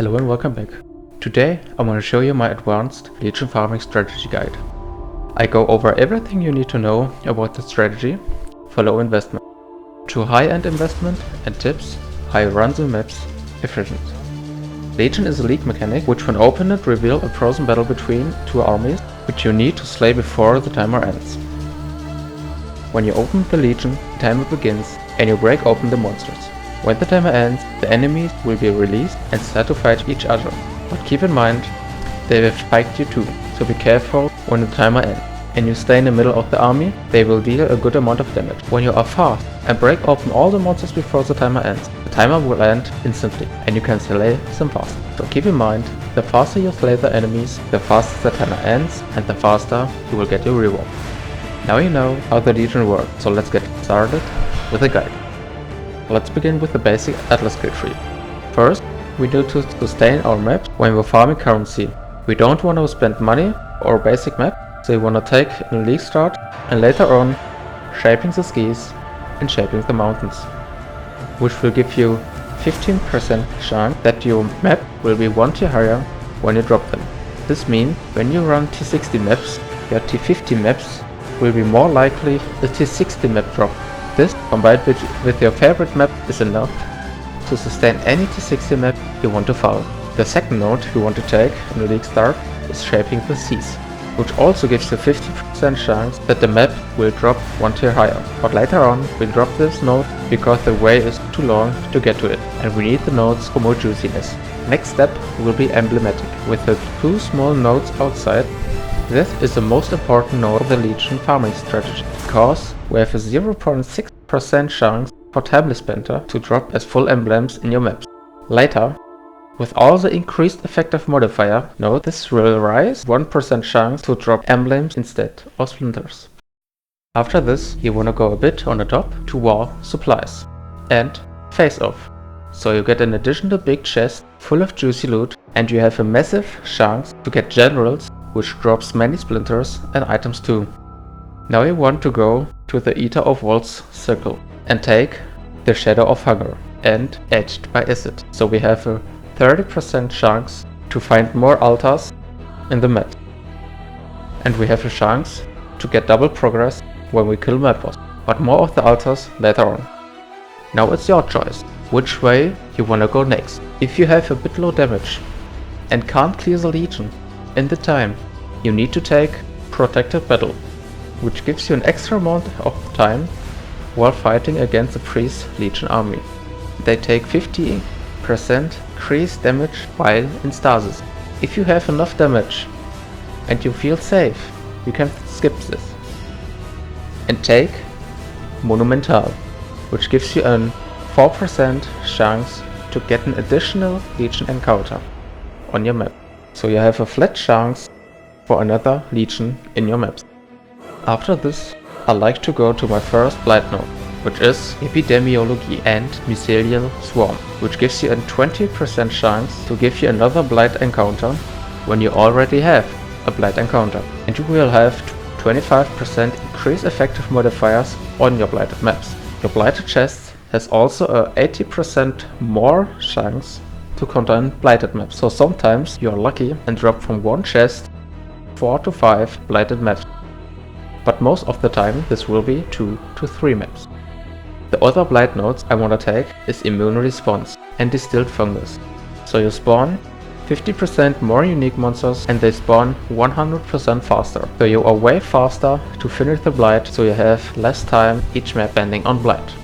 Hello and welcome back. Today I'm going to show you my advanced Legion farming strategy guide. I go over everything you need to know about the strategy for low investment to high-end investment and tips how you run the maps efficient. Legion is a league mechanic which when opened it reveal a frozen battle between two armies which you need to slay before the timer ends. When you open the Legion, the timer begins and you break open the monsters. When the timer ends, the enemies will be released and start to fight each other. But keep in mind, they will fight you too, so be careful when the timer ends. And you stay in the middle of the army, they will deal a good amount of damage. When you are fast and break open all the monsters before the timer ends, the timer will end instantly and you can slay them fast. So keep in mind, the faster you slay the enemies, the faster the timer ends and the faster you will get your reward. Now you know how the Legion works, so let's get started with the guide. Let's begin with the basic Atlas skill tree. First, we need to sustain our maps when we're farming currency. We don't want to spend money or basic map, so you want to take in Leaguestart and later on shaping the skis and shaping the mountains, which will give you 15% chance that your map will be 1 tier higher when you drop them. This means when you run tier 60 maps, your tier 50 maps will be more likely the tier 60 map drop. This, combined with your favorite map, is enough to sustain any tier 60 map you want to follow. The second note you want to take in the Leaguestart is shaping the seas, which also gives you 50% chance that the map will drop 1 tier higher. But later on we drop this node because the way is too long to get to it and we need the nodes for more juiciness. Next step will be emblematic, with the 2 small nodes outside. This is the most important node of the Legion farming strategy, because we have a 0.6% chance for Tablet Spender to drop as full emblems in your maps. Later, with all the increased effective modifier, note this will rise 1% chance to drop emblems instead or splinters. After this, you wanna go a bit on the top to war supplies and face off. So you get an additional big chest full of juicy loot and you have a massive chance to get generals, which drops many splinters and items too. Now you want to go to the Eater of Worlds circle and take the Shadow of Hunger and Edged by Acid. So we have a 30% chance to find more altars in the map. And we have a chance to get double progress when we kill map boss, but more of the altars later on. Now it's your choice, which way you wanna go next. If you have a bit low damage and can't clear the Legion in the time, you need to take Protected Battle, which gives you an extra amount of time while fighting against the Priest Legion army. They take 50% increased damage while in stasis. If you have enough damage and you feel safe, you can skip this and take Monumental, which gives you a 4% chance to get an additional Legion encounter on your map. So you have a flat chance for another Legion in your maps. After this, I like to go to my first blight node, which is Epidemiology and Mycelial Swarm, which gives you a 20% chance to give you another blight encounter when you already have a blight encounter. And you will have 25% increased effective modifiers on your blighted maps. Your blighted chest has also a 80% more chance to contain blighted maps, so sometimes you are lucky and drop from one chest 4 to 5 blighted maps. But most of the time this will be 2 to 3 maps. The other blight nodes I wanna take is Immune Response and Distilled Fungus. So you spawn 50% more unique monsters and they spawn 100% faster. So you are way faster to finish the blight, so you have less time each map spending on blight.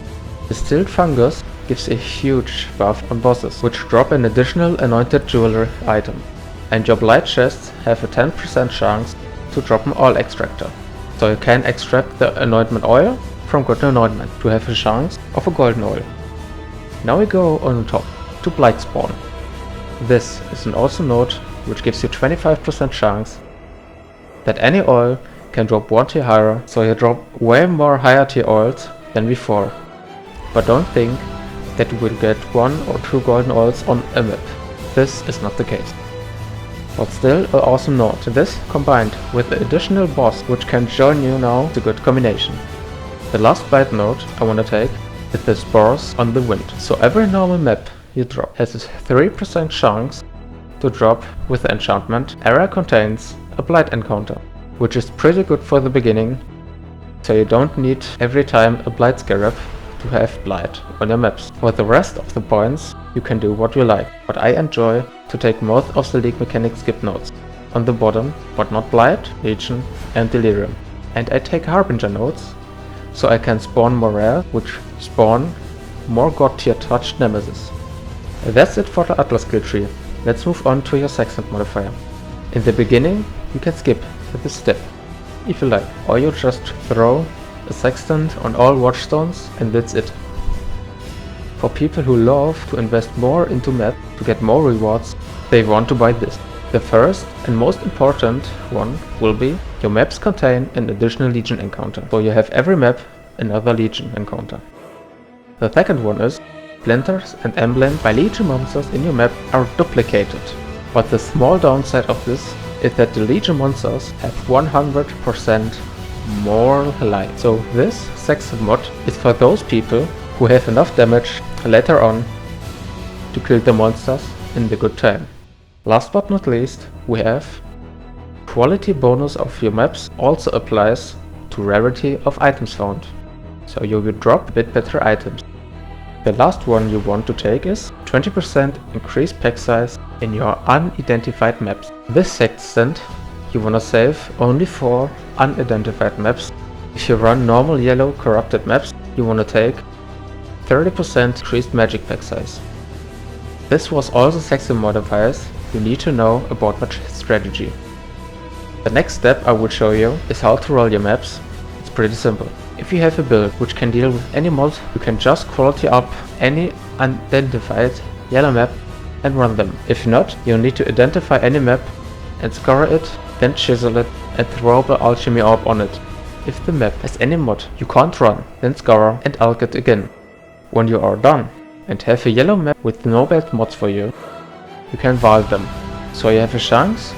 Distilled Fungus gives a huge buff on bosses, which drop an additional anointed jewelry item. And your blight chests have a 10% chance to drop an oil extractor. So you can extract the anointment oil from golden anointment to have a chance of a golden oil. Now we go on top to blight spawn. This is an awesome node which gives you 25% chance that any oil can drop 1 tier higher, so you drop way more higher tier oils than before. But don't think that you will get 1 or 2 golden oils on a map. This is not the case. But still an awesome node. This combined with the additional boss which can join you now is a good combination. The last blight node I wanna take is the Spores on the Wind. So every normal map you drop has a 3% chance to drop with the enchantment area contains a blight encounter, which is pretty good for the beginning, so you don't need every time a blight scarab to have blight on your maps. For the rest of the points you can do what you like, but I enjoy to take most of the league mechanic skip nodes on the bottom, but not blight, legion and delirium. And I take harbinger nodes so I can spawn more rare, which spawn more god tier touched nemesis. That's it for the Atlas skill tree. Let's move on to your Sextant modifier. In the beginning you can skip this step if you like, or you just throw a Sextant on all watchstones and that's it. For people who love to invest more into map to get more rewards, they want to buy this. The first and most important one will be your maps contain an additional legion encounter, so you have every map another legion encounter. The second one is splinters and emblems by legion monsters in your map are duplicated, but the small downside of this is that the legion monsters have 100% more life. So this Sextant mod is for those people who have enough damage later on to kill the monsters in the good time. Last but not least, we have quality bonus of your maps also applies to rarity of items found, so you will drop a bit better items. The last one you want to take is 20% increased pack size in your unidentified maps. This Sextant you wanna save only for unidentified maps. If you run normal yellow corrupted maps, you wanna take 30% increased magic pack size. This was all the Sextant modifiers you need to know about match strategy. The next step I will show you is how to roll your maps. It's pretty simple. If you have a build which can deal with any mod, you can just quality up any unidentified yellow map and run them. If not, you need to identify any map and score it, then chisel it and throw the alchemy orb on it. If the map has any mod you can't run, then score and alch it again. When you are done and have a yellow map with no bad mods for you, you can vault them, so you have a chance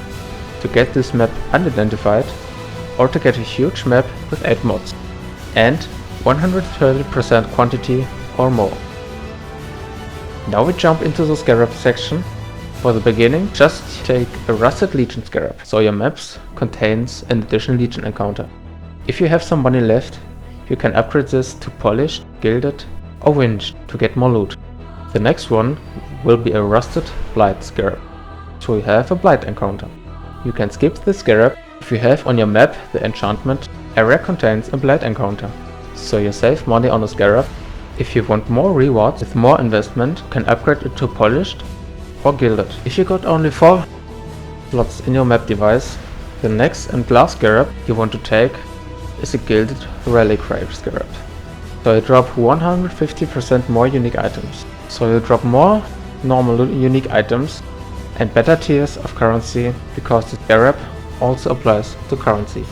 to get this map unidentified or to get a huge map with 8 mods and 130% quantity or more. Now we jump into the Scarab section. For the beginning, just take a Rusted Legion Scarab, so your maps contains an additional Legion encounter. If you have some money left, you can upgrade this to Polished, Gilded or Winged to get more loot. The next one will be a Rusted Blight Scarab, so you have a Blight encounter. You can skip the Scarab if you have on your map the enchantment area contains a Blight encounter, so you save money on a Scarab. If you want more rewards with more investment, you can upgrade it to Polished or Gilded. If you got only 4 slots in your map device, the next and last Scarab you want to take is a Gilded Reliquary Scarab. So you drop 150% more unique items. So you drop more normal unique items and better tiers of currency, because the Scarab also applies to currency.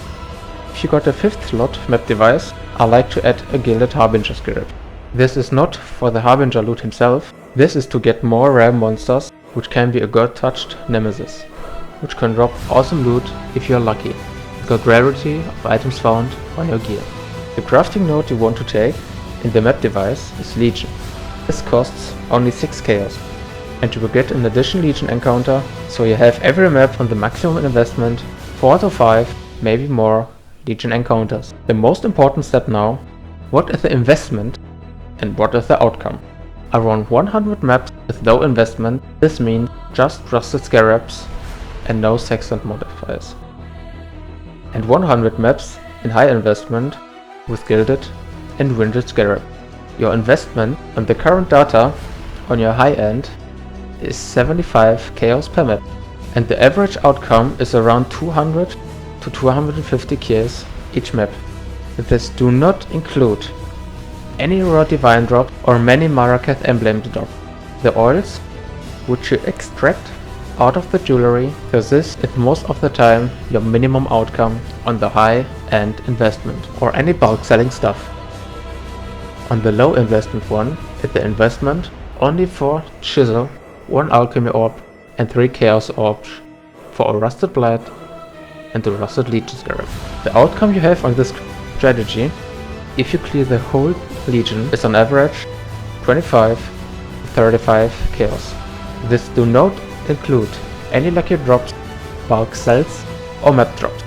If you got a 5th slot map device, I like to add a Gilded Harbinger Scarab. This is not for the Harbinger loot himself, this is to get more rare monsters, which can be a god touched nemesis, which can drop awesome loot if you are lucky. You got rarity of items found on your gear. The crafting node you want to take in the map device is Legion. This costs only 6 chaos, and you will get an additional Legion encounter, so you have every map on the maximum investment, 4 to 5, maybe more Legion encounters. The most important step now, what is the investment and what is the outcome? Around 100 maps with low investment, this means just Rusted Scarabs and no Sextant modifiers. And 100 maps in high investment with Gilded and Winged Scarab. Your investment on the current data on your high end is 75 chaos per map, and the average outcome is around 200 to 250 chaos each map. This do not include any raw divine drop or many Marraketh emblem drop. The oils which you extract out of the jewelry, because this is most of the time your minimum outcome on the high end investment or any bulk selling stuff. On the low investment one is the investment only for Chisel, 1 Alchemy Orb and 3 Chaos Orbs for a Rusted Blight and the Rusted Legion Scarab. The outcome you have on this strategy, if you clear the whole Legion, is on average 25 35 chaos. This do not include any lucky drops, bulk sells or map drops.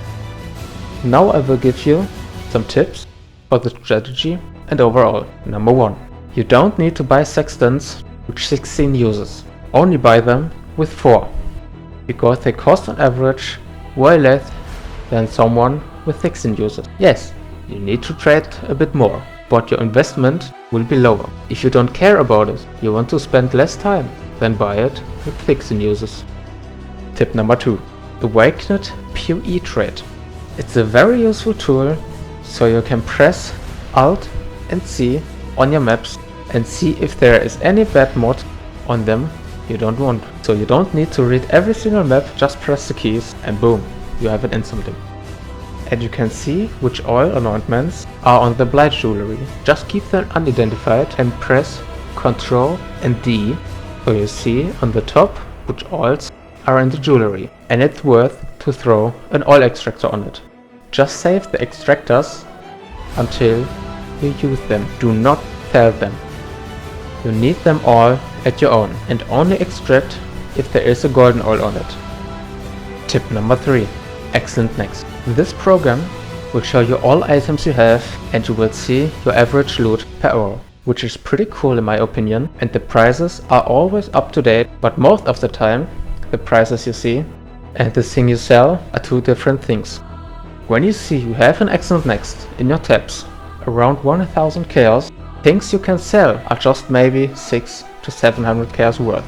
Now I will give you some tips for the strategy and overall. Number 1. You don't need to buy Sextants with 16 users. Only buy them with 4, because they cost on average way less than someone with 16 users. Yes, you need to trade a bit more, but your investment will be lower. If you don't care about it, you want to spend less time, then buy it with 16 users. Tip number 2. Awakened PoE Trade. It's a very useful tool, so you can press Alt and C on your maps and see if there is any bad mod on them you don't want. So you don't need to read every single map, just press the keys and boom, you have it instantly. And you can see which oil anointments are on the blight jewelry. Just keep them unidentified and press Ctrl and D so you see on the top which oils are in the jewelry, and it's worth to throw an oil extractor on it. Just save the extractors until you use them. Do not sell them. You need them all at your own and only extract if there is a golden oil on it. Tip number 3. Exilent Next. This program will show you all items you have and you will see your average loot per hour, which is pretty cool in my opinion, and the prices are always up to date, but most of the time the prices you see and the thing you sell are two different things. When you see you have an Exilent Next in your tabs around 1000 chaos, things you can sell are just maybe 600 to 700 chaos worth,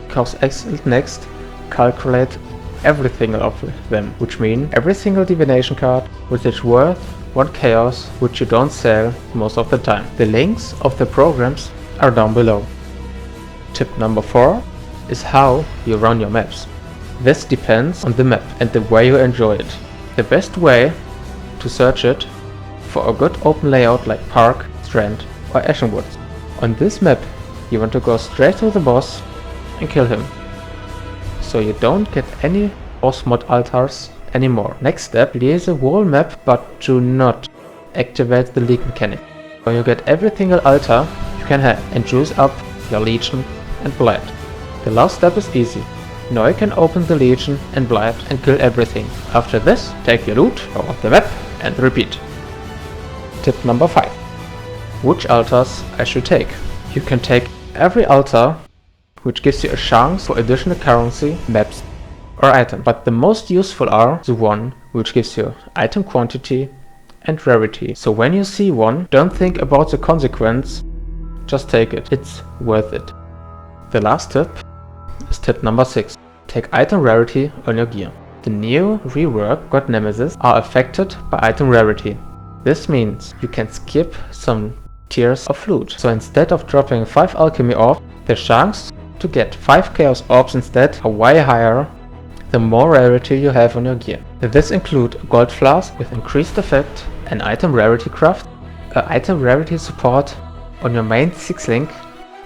because Exilent Next calculate every single of them, which mean every single divination card which is worth 1 chaos, which you don't sell most of the time. The links of the programs are down below. Tip number 4 is how you run your maps. This depends on the map and the way you enjoy it. The best way to search it for a good open layout like Park, Strand or Ashenwoods. On this map you want to go straight to the boss and kill him, so you don't get any boss mod altars anymore. Next step, clear the whole map but do not activate the League mechanic, so you get every single altar you can have and choose up your Legion and Blight. The last step is easy. Now you can open the Legion and Blight and kill everything. After this, take your loot, go off the map and repeat. Tip number 5. Which altars I should take? You can take every altar which gives you a chance for additional currency, maps or item, but the most useful are the one which gives you item quantity and rarity. So when you see one, don't think about the consequence, just take it, it's worth it. The last tip is tip number 6. Take item rarity on your gear. The new rework God Nemesis are affected by item rarity. This means you can skip some tiers of loot. So instead of dropping 5 alchemy orbs, the chance to get 5 chaos orbs instead are way higher the more rarity you have on your gear. This include a gold flask with increased effect, an item rarity craft, an item rarity support on your main 6 link,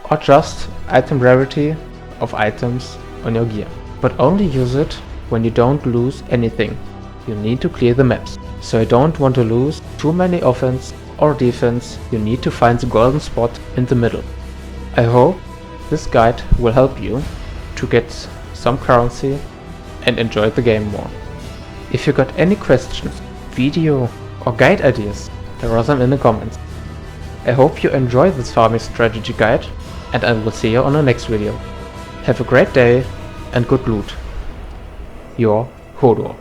or just item rarity of items on your gear. But only use it when you don't lose anything. You need to clear the maps. So you don't want to lose too many offense or defense, you need to find the golden spot in the middle. I hope this guide will help you to get some currency and enjoy the game more. If you got any questions, video or guide ideas, there are some in the comments. I hope you enjoy this farming strategy guide and I will see you on the next video. Have a great day and good loot. Your Hodor.